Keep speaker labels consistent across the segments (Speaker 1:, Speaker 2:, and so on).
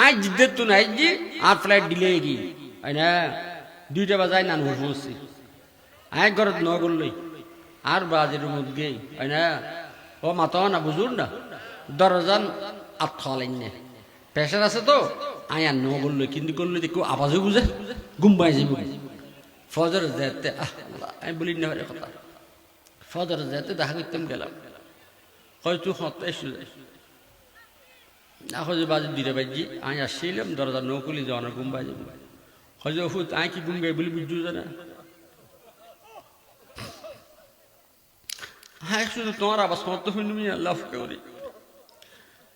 Speaker 1: আজ জিদ্দের তো নাই জি আর ফ্লাইট ডিলে গি না 2টা বাজায় নান বসছি আয় ঘরত ন করলই আর বাজের মধ্যে না ও মাতা না বুঝুন না দরজান আত্মালাইন না প্রেশার আছে তো আয় আর ন করলই কিন্তু করলে দেখো আওয়াজও বুঝে ঘুমবাই যাব ফজর যেতে আমি বলি না কথা ফজর যেতে দেখা করতাম গেলাম হয়তো হতে শুয়ে এখন যে বাজে 2টা বাজি আমি আসছিলাম দরজা নৌকুলি যাওয়ানো ঘুমবাই যাব হয়তো হুত আয় কি ঘুম গাই বলি বুঝু না হ্যাঁ শুধু তোমার আবার সমর্থ হইনি লাভ করি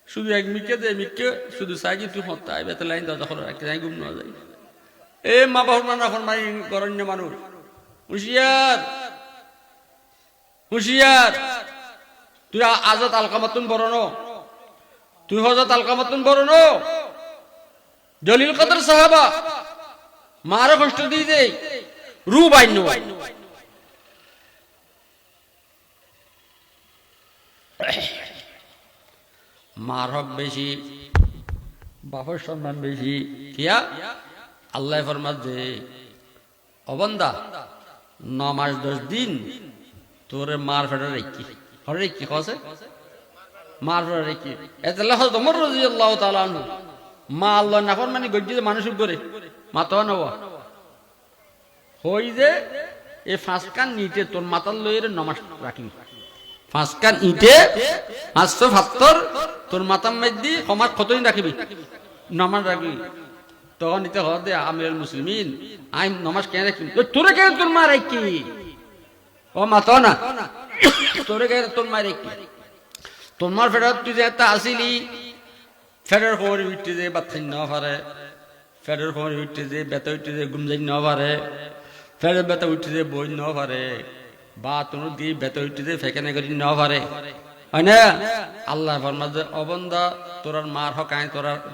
Speaker 1: শুধু এক মিকে দে মিকে শুধু সাইজি তুই হত্যা আইবে তো লাইন দরজা খোলা রাখতে যাই ঘুম না যাই এ মা বাবা না এখন মাই গরণ্য মানুষ হুঁশিয়ার হুঁশিয়ার তুই আজাদ আলকামাতুন বড় ন তুই হজরত আলকামাতুন বড় ন জলিল কদর সাহাবা মারে কষ্ট দিয়ে দে রু বাইন মার হক বেশি বাপের সম্মান বেশি কিয়া আল্লাহ ফরমাত যে অবন্দা 9 মাস 10 দিন তোরে মার ফেটা রেখি হরে কি কসে মার ফেটা রেখি এতলা হযরত ওমর রাদিয়াল্লাহু তাআলা আনহু মা আল্লাহ নাফরমানি গজ্জিতে মানুষ করে মাতা নওয়া হই যে এই 5 কান নিতে তোর মাতাল লইরে নমাজ রাখবি 5 কান ইটে 570 তোর মাতার মধ্যে ক্ষমার কতদিন রাখবি নমাজ রাখবি তখন নিতে হদে আমিরুল মুসলিমিন আই নমাজ কেন রাখবি তোরে কেন তোর মা রাখি ও মাতা না তোরে কেন তোর মা রাখি তোর মার ফেরত তুই যে একটা আসিলি ফেরের খবর উঠতে যে বাচ্চাই না পারে ফেরের খবর উঠতে যে বেতা উঠতে যে গুমজাই না পারে ফেরের বেতা উঠতে যে বই না পারে বা তোর দিয়ে বেতা উঠতে যে ফেকেনে করি না পারে হয় না আল্লাহ ফরমাতে অবন্দা তোরার মার হক আই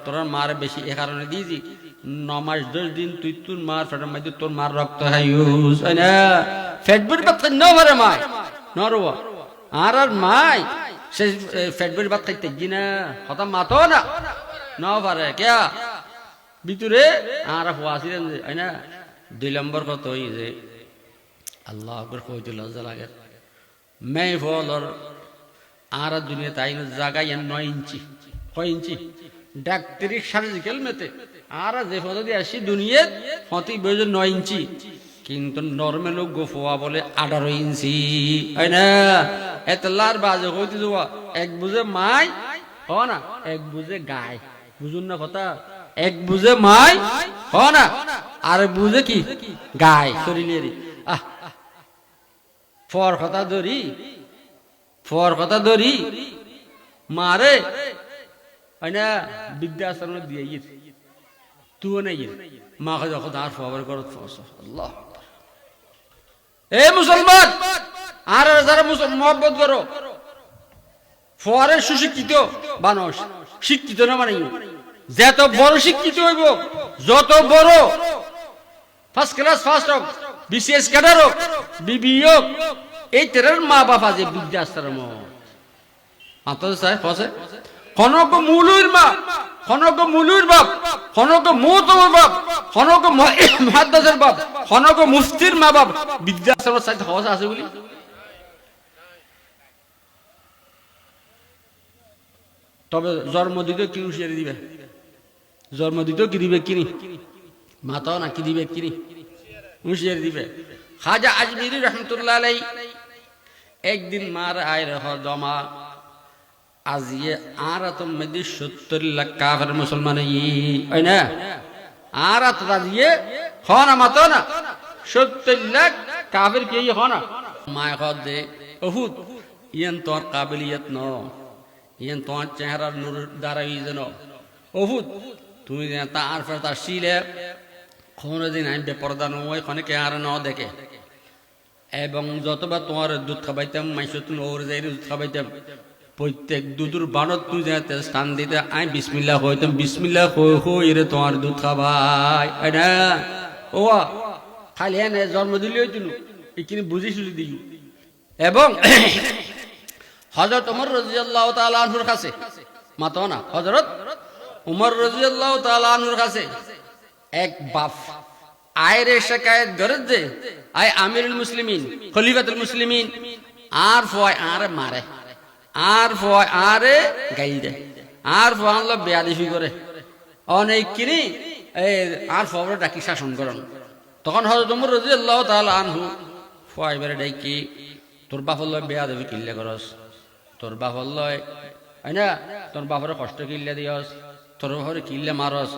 Speaker 1: তোরার মার বেশি এ কারণে দিয়েছি 9 মাস 10 দিন তুই তোর মার ফেটার মধ্যে তোর মার রক্ত হাইউস হয় না ফেটবুর বাচ্চা না পারে মাই নরওয়া আর মাই সে ফেটবুর বাচ্চা খাইতে না কথা মাতো না না পারে কে ভিতরে আর ফুয়াছিলেন যে হয় না 2 নম্বর কত হই যে আল্লাহ আকবার কইতে লজ্জা লাগে মে ফলর আর দুনিয়া তাই জায়গায় 9 ইঞ্চি কয় ইঞ্চি ডাক্তারি সার্জিক্যাল মেতে আর যে ফটো দিয়ে আসি দুনিয়া হতি বয়স 9 ইঞ্চি কিন্তু নরমাল গোফোয়া বলে 18 ইঞ্চি হয় না এতলার বাজে কইতে যাওয়া এক বুঝে মাই হ না এক বুঝে গায় বুঝুন না কথা এক বুঝে মাই হ না আর বুঝে কি গায় শরীরের ফর কথা ধরি মারে হয় না বিদ্যাশ্রম দিয়ে তুও নেই মাকে যখন আর ফর করত আল্লাহ এ মুসলমান আর যারা মহব্বত করো ফরের সুশিক্ষিত মানুষ শিক্ষিত না মানে যত বড় শিক্ষিত হইব যত বড় ফার্স্ট ক্লাস ফার্স্ট হোক বিসিএস ক্যাডার হোক বিবি হোক এই তেরার মা বাবা যে বিদ্যাশ্রম মাত্র সাহেব ফসে খনক মুলুর মা খনক মুলুর বাপ খনক মুতবর বাপ খনক মুহাদ্দিসের বাপ খনক মুফতির মা বাপ বিদ্যাশ্রম সাথে হস আছে বলি তবে জন্ম দিতে কি হুঁশিয়ারি দিবে জন্ম দিতেও কি দিবে কিনি মাতাও না কি দিবে কিনি হুঁশিয়ারি দিবে খাজা আজমিরি রহমতুল্লাহ আলাই একদিন মার আয় রহ জমা আজিয়ে আর তো মেদি 70 লাখ কাফের মুসলমান হয় না আর তো আজিয়ে হনা মাতো না 70 লাখ কাফের কি হনা মায় খদ দে বহুত ইয়ান তোর কাবিলিয়ত ন ইয়ান তোর চেহারার নূর দ্বারাই যেন বহুত তুমি তা আর ফের তার শিলে কোনদিন আমি বেপরদা নয় খনে আর ন দেখে এবং যতবার তোমার দুধ খাবাইতাম মাইসো তুমি ওর যাই দুধ খাবাইতাম প্রত্যেক দুধুর বানত তুই যাতে স্থান দিতে আই বিসমিল্লাহ হইতাম বিসমিল্লাহ হই রে তোমার দুধ খাবাই না ও খালি এনে জন্ম দিলি হইতুন এখানে বুঝিছিল দিই এবং হযরত ওমর রাদিয়াল্লাহু তাআলা আনহুর কাছে মাতো না হযরত উমর রাদিয়াল্লাহু তাআলা আনহুর কাছে এক বাপ আয়রে শিকায়ত করে যে আয় আমিরুল মুসলিমিন খলিফাতুল মুসলিমিন আর ফয় আর মারে আর ফয় আরে গাইল দেয় আর ফয় আল্লাহ বেয়াদবি করে অনেক কিনি আর ফবরে ডাকি শাসন করেন। তখন হযরত উমর রাদিয়াল্লাহু তাআলা আনহু ফয় বেরে ডাকি তোর বাপ হল বেয়াদবি কিল্লে করস, তোর বাপ হল না তোর বাপরে কষ্ট কিল্লে দিয়স, তোর বাপরে কিল্লে মারস।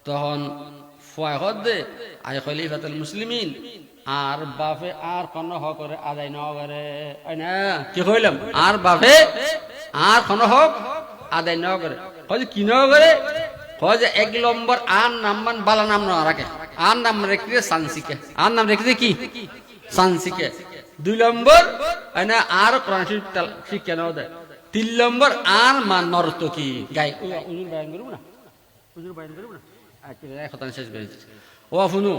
Speaker 1: তখন ফয় হদ দে আয় খলিফাতুল মুসলিমিন আর বাপে আর কোন হক করে আদায় ন করে না কি কইলাম আর বাপে আর কোন হক আদায় ন করে কয় কি ন করে কয় যে এক নম্বর আর নামমান বালা নাম না রাখে আর নাম রেখে সানসিকে আর নাম রেখে কি সানসিকে। 2 নম্বর না আর কোরআন শরীফ শিক্ষা নাও দেয়। 3 নম্বর আর মান নর্তকী গাই উজুর বায়ান করব না উজুর বায়ান করব না আচ্ছা শেষ করে ও শুনু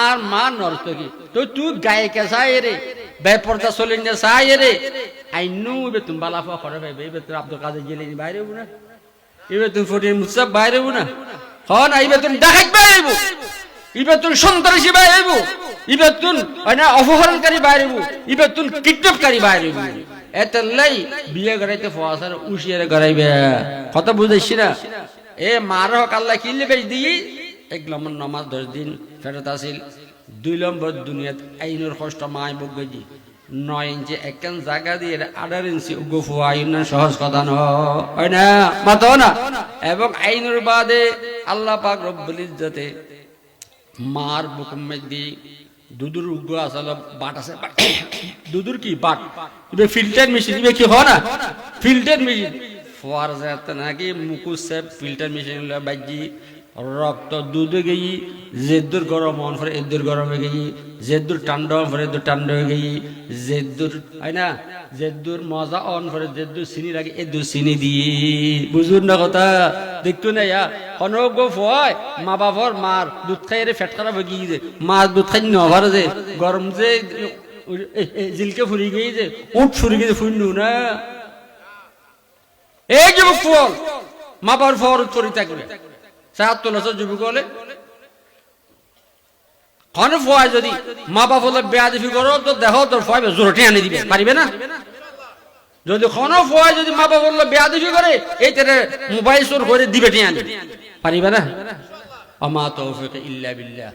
Speaker 1: আর মা নর্তকী তো তুই গায়িকা চাই রে বেপরদা চলেন না চাই রে আইনু বে তুমি বালাফা করে ভাইবে এবে তুমি আব্দুল কাদের জিলানী বাইরে হবো না, এবে তুমি ফটির মুসাব বাইরে হবো না, হ্যাঁ না এবে তুমি ডাকাত বাইরে হবো, এবে তুমি সন্ত্রাসী বাইরে হবো, এবে তুমি অপহরণকারী বাইরে হবো, এবে তুমি কিডন্যাপকারী বাইরে হবো। এত লাই বিয়ে করাইতে ফসার উশিয়ারে করাইবে কথা বুঝাইছি না। এ মার হক আল্লাহ কিনলে বেশ দিই 1 নম্বর নমাজ 10 দিন ফেরত আসিল। 2 নম্বর দুনিয়াত আইনের কষ্ট মায় বগজি 9 ইঞ্চি একখান জায়গা দিয়ে 18 ইঞ্চি উগফু আইন সহজ কথা নয় না মাতো না। এবং আইনের বাদে আল্লাহ পাক রব্বুল ইজ্জতে মার বুকুম দি দুধুর উগ্র আসলে বাট আছে দুধুর কি বাট ইবে ফিল্টার মেশিন ইবে কি হয় না ফিল্টার মেশিন ফোয়ার যাতে নাকি মুকুসে ফিল্টার মেশিন বাজি রক্ত দুধ গেই জেদুর গরম হন ফরে এদুর গরম হয়ে গেই জেদুর ঠান্ডা হন ফরে এদুর ঠান্ডা হয়ে গেই জেদুর হয় না জেদুর মজা অন ফরে জেদুর চিনি লাগে এদুর চিনি দিয়ে বুঝুন না কথা দেখতো না ইয়া অনগ ফয় মা বাবার মার দুধ খাই রে ফেট খারাপ হয়ে গিয়ে মার দুধ খাই নভার যে গরম যে জিলকে ফুরি গেই যে উঠ ফুরি গেছে ফুন্নু না এই যুবক ফল মা বাবার ফরজ করি থাকবে ৭৭ বছর যুবক হলে কোন ফয় যদি মা বাপ হলে বেয়াদবি করো তো দেখো তোর ফয় জোরটি আনি দিবে পারিবে না। যদি কোন ফয় যদি মা বাপ হলে বেয়াদবি করে এই তেরে মোবাইল চোর করে দিবে টি আনি পারিবে না। আমা তৌফিক ইল্লা বিল্লাহ।